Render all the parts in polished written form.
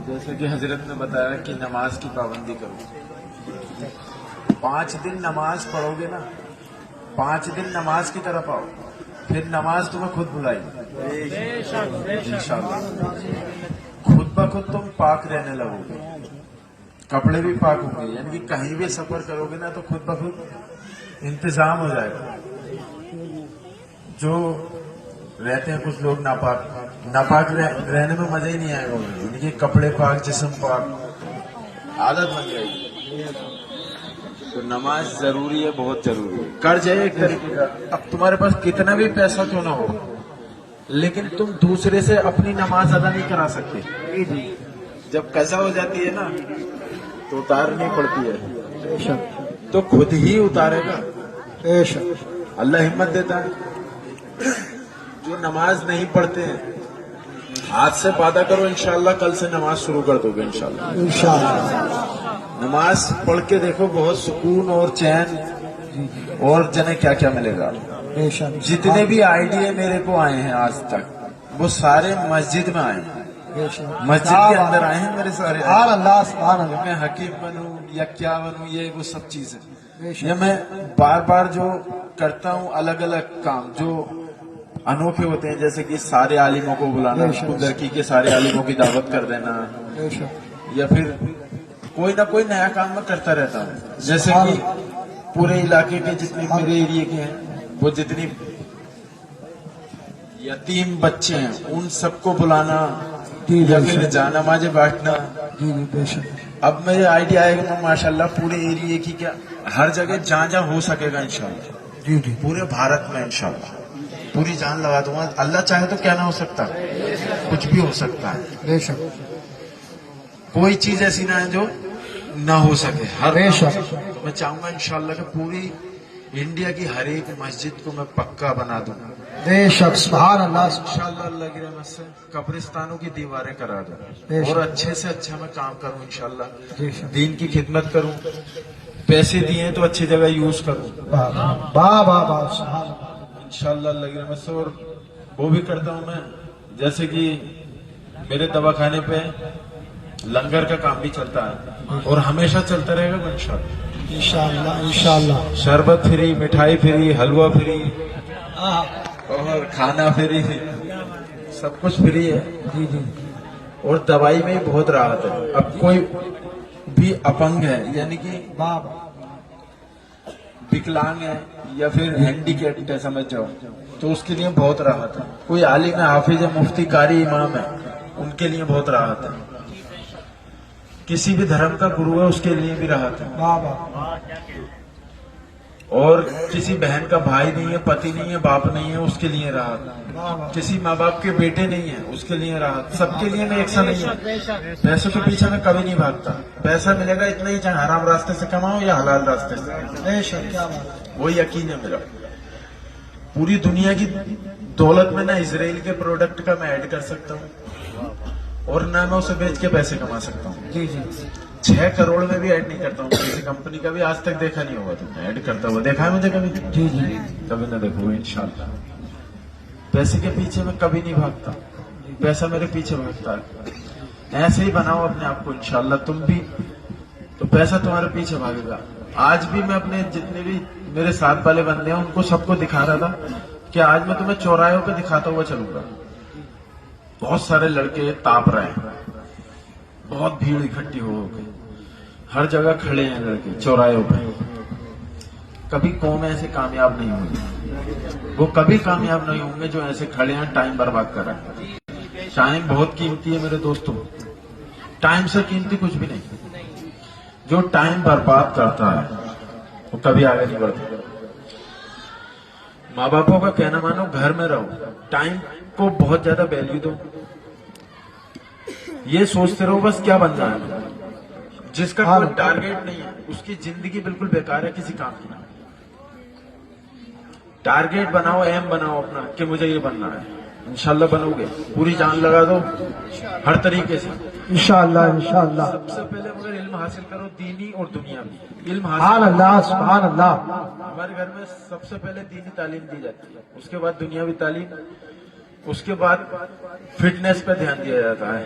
جیسے کہ حضرت نے بتایا کہ نماز کی پابندی کرو. 5 دن نماز پڑھو گے نا، 5 دن نماز کی طرف آؤ، پھر نماز تمہیں خود بلائے گی انشاءاللہ. خود بخود تم پاک رہنے لگو گے، کپڑے بھی پاک ہوں گے. یعنی کہ کہیں بھی سفر کرو گے نا تو خود بخود انتظام ہو جائے گا. جو رہتے ہیں کچھ لوگ ناپاک رہنے میں مزہ ہی نہیں آئے گا. یعنی کہ کپڑے پاک، جسم پاک، عادت بن جائے گی. تو نماز ضروری ہے، بہت ضروری ہے. قرض ہے ایک طریقے کا. اب تمہارے پاس کتنا بھی پیسہ کیوں نہ ہو، لیکن تم دوسرے سے اپنی نماز ادا نہیں کرا سکتے. جب قضا ہو جاتی ہے نا تو اتارنی پڑتی ہے، تو خود ہی اتارے گا. اللہ ہمت دیتا ہے. جو نماز نہیں پڑھتے ہیں آج سے وعدہ کرو انشاءاللہ کل سے نماز شروع کر دو گے انشاءاللہ. نماز پڑھ کے دیکھو، بہت سکون اور چین اور جنے کیا کیا ملے گا. جتنے بھی آئیڈیا میرے کو آئے ہیں آج تک وہ سارے مسجد میں آئے ہیں، مسجد کے اندر آئے ہیں میرے سارے. میں حکیم بنوں یا کیا بنوں، یہ وہ سب چیزیں. یہ میں بار بار جو کرتا ہوں الگ الگ کام جو انوکھے ہوتے ہیں، جیسے کہ سارے عالموں کو بلانا، لڑکی کے سارے عالموں کی دعوت کر دینا، یا پھر کوئی نہ کوئی نیا کام میں کرتا رہتا ہوں. جیسے کہ پورے علاقے کے جتنے میرے ایریے کے ہیں، وہ جتنی یتیم بچے ہیں ان سب کو بلانا یا پھر جانماز بانٹنا. اب میرے آئیڈیا آئے گا ماشاءاللہ پورے ایریے کی، کیا ہر جگہ جہاں جہاں ہو سکے گا انشاءاللہ، پورے بھارت میں انشاءاللہ پوری جان لگا دوں گا. اللہ چاہے تو کیا نہ ہو سکتا، کچھ بھی ہو سکتا ہے. بے شک کوئی چیز ایسی نہ ہے جو نہ ہو سکے. ہر بے شک. میں چاہوں گا انشاءاللہ کہ پوری انڈیا کی ہر ایک مسجد کو میں پکا بنا دوں. بے شک. سبحان اللہ. انشاءاللہ اللہ کی رحمت سے قبرستانوں کی دیواریں کرا دوں بے شک. اور اچھے سے اچھا میں کام کروں انشاءاللہ. بے شک. دین کی خدمت کروں، پیسے دیے تو اچھی جگہ یوز کروں واہ واہ واہ. سبحان اللہ. انشاءاللہ اللہ کی رحمت سے. اور وہ بھی کرتا ہوں میں، جیسے کہ میرے دواخانے پہ لنگر کا کام بھی چلتا ہے اور ہمیشہ چلتا رہے گا انشاءاللہ. انشاءاللہ انشاءاللہ. شربت فری، مٹھائی فری، حلوہ فری اور کھانا فری، سب کچھ فری ہے. جی جی. اور دوائی میں بہت راحت ہے. اب کوئی بھی اپنگ ہے یعنی کہ واہ وکلانگ ہے یا پھر ہینڈی کیپٹ ہے سمجھ جاؤ، تو اس کے لیے بہت راحت ہے. کوئی عالم ہے، حافظ ہے، مفتی، قاری، امام ہے، ان کے لیے بہت راحت ہے. کسی بھی دھرم کا گرو ہے اس کے لیے بھی راحت ہے. واہ واہ. اور کسی بہن کا بھائی نہیں ہے، پتی نہیں ہے، باپ نہیں ہے، اس کے لیے راحت. واہ واہ. کسی ماں باپ کے بیٹے نہیں ہیں اس کے لیے راحت. سب کے لیے میں ایک سا نہیں ہوں. پیسوں کے پیچھے میں کبھی نہیں بھاگتا. پیسہ ملے گا اتنا ہی، چاہے حرام راستے سے کماؤ یا حلال راستے سے. بے شک. کیا بات. وہ یقین ہے میرا. پوری دنیا کی دولت میں نہ اسرائیل کے پروڈکٹ کا میں ایڈ کر سکتا ہوں اور نہ میں اسے بیچ کے پیسے کما سکتا ہوں. جی جی. 6 کروڑ میں بھی ایڈ نہیں کرتا ہوں. کسی کمپنی کا بھی آج تک دیکھا نہیں ہوگا تم نے ایڈ کرتا ہوا. دیکھا ہے مجھے کبھی؟ جی جی. کبھی نہ دیکھو انشاءاللہ. پیسے کے پیچھے میں کبھی نہیں بھاگتا، پیسہ میرے پیچھے بھاگتا ہے. ایسے ہی بناؤ اپنے آپ کو انشاءاللہ تم بھی، تو پیسہ تمہارے پیچھے بھاگے گا. آج بھی میں اپنے جتنے بھی میرے ساتھ والے بندے ہیں ان کو سب کو دکھا رہا تھا کہ آج میں تمہیں چوراہوں پہ دکھاتا ہوا چلوں گا. بہت سارے لڑکے تاپ رہے ہیں، بہت بھیڑ اکٹھی ہو گئی، ہر جگہ کھڑے ہیں لڑکے چوراہوں پہ. کبھی قوم ایسے کامیاب نہیں ہوگی، وہ کبھی کامیاب نہیں ہوں گے جو ایسے کھڑے ہیں ٹائم برباد کر رہے ہیں. ٹائم بہت قیمتی ہے میرے دوستوں، ٹائم سے قیمتی کچھ بھی نہیں. جو ٹائم برباد کرتا ہے وہ کبھی آگے نہیں بڑھتا. ماں باپوں کا کہنا مانو، گھر میں رہو، ٹائم کو بہت زیادہ ویلیو دو. یہ سوچتے رہو بس کیا بن جائے. جس کا کوئی ٹارگیٹ نہیں ہے اس کی زندگی بالکل بیکار ہے، کسی کام کی نہ. ٹارگیٹ بناؤ، ایم بناؤ اپنا کہ مجھے یہ بننا ہے. انشاءاللہ بنو گے. پوری جان لگا دو ہر طریقے سے انشاءاللہ انشاءاللہ. سب سے پہلے مگر علم حاصل کرو، دینی اور دنیاوی علم سبحان حاصل. اللہ. سبحان اللہ. ہمارے گھر میں سب سے پہلے دینی تعلیم دی جاتی ہے، اس کے بعد دنیاوی تعلیم، اس کے بعد فٹنس پہ دھیان دیا جاتا ہے.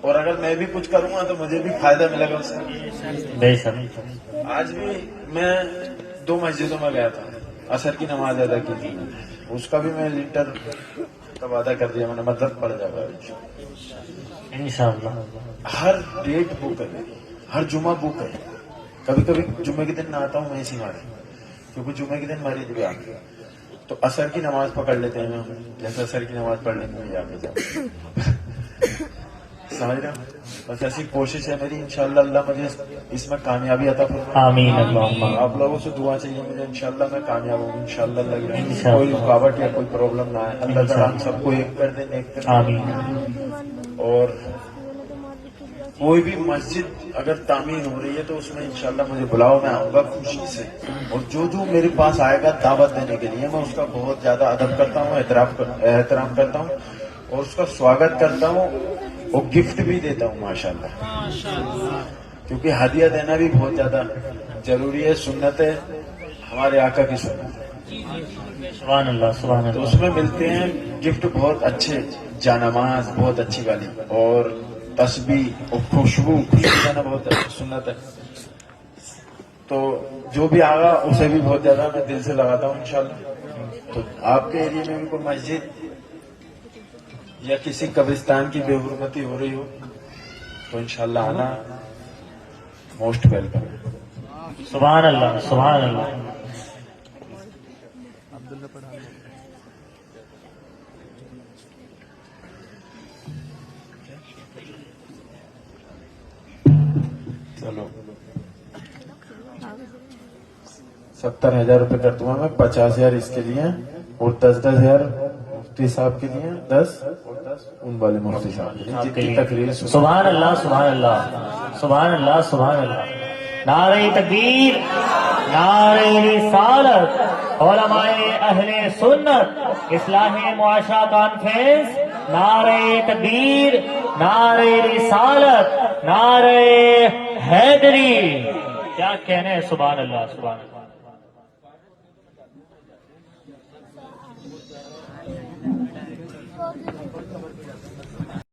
اور اگر میں بھی کچھ کروں گا تو مجھے بھی فائدہ ملے گا اس کا. بے شک. آج بھی میں 2 مسجدوں میں گیا تھا, عصر کی نماز ادا کی تھی, اس کا بھی میں لیٹر کا وعدہ کر دیا, میں نے مطلب پڑ جائے گا. انشاءاللہ. ہر ڈیٹ بک ہے, ہر جمعہ بک ہے. کبھی کبھی جمعے کے دن نہ آتا ہوں میں اسی مارے, کیونکہ جمعے کے دن مریض بھی آتے, تو عصر کی نماز پکڑ لیتے ہیں ہم, جیسے عصر کی نماز پڑھ لیں گے جا کے جاؤ. سمجھ رہے ہو؟ بس ایسی کوشش ہے میری, انشاءاللہ اللہ مجھے اس میں کامیابی عطا فرمائے. آمین اللہم. آپ لوگوں سے دعا چاہیے مجھے, انشاءاللہ میں کامیاب ہوں, انشاءاللہ اللہ انشاءاللہ. کوئی رکاوٹ یا کوئی پرابلم نہ آئے. اللہ تعالیٰ ہم سب کو ایک کر دے, نیک کر دے. آمین. اور کوئی بھی مسجد اگر تعمیر ہو رہی ہے تو اس میں انشاءاللہ مجھے بلاؤ, میں آؤں گا خوشی سے. اور جو میرے پاس آئے گا دعوت دینے کے لیے, میں اس کا بہت زیادہ ادب کرتا ہوں, احترام کرتا ہوں, اور اس کا سواگت کرتا ہوں, اور گفٹ بھی دیتا ہوں ماشاءاللہ, کیونکہ ہدیہ دینا بھی بہت زیادہ ضروری ہے, سنت ہے, ہمارے آقا کی سنت ہے. سبحان اللہ, سبحان تو اللہ. اس میں ملتے ہیں گفٹ بہت اچھے, جانماز بہت اچھی والی, اور تسبیح اور خوشبو دینا بہت سنت ہے. تو جو بھی آگا اسے بھی بہت زیادہ میں دل سے لگاتا ہوں انشاءاللہ. تو آپ کے ایریے میں بھی کوئی مسجد یا کسی قبرستان کی بے حرمتی ہو رہی ہو تو انشاءاللہ آنا موسٹ ویلکم. سبحان اللہ, سبحان اللہ. چلو 70,000 روپے کر دوں گا میں, 50,000 اس کے لیے, اور 10,000 مفتی صاحب کے لیے, 10 اور 10 ان والے مفتی صاحب کے لیے جتنی تقریر سنیں. سبحان اللہ, سبحان اللہ, سبحان اللہ, سبحان اللہ. نعرہ تکبیر, نعرہ رسالت, علماء اہل سنت اصلاح معاشرہ کانفرنس, نعرہ تکبیر, نعرہ رسالت, نعرہ حیدری. کیا کہنے ہیں, سبحان اللہ, سبحان اللہ. Okay.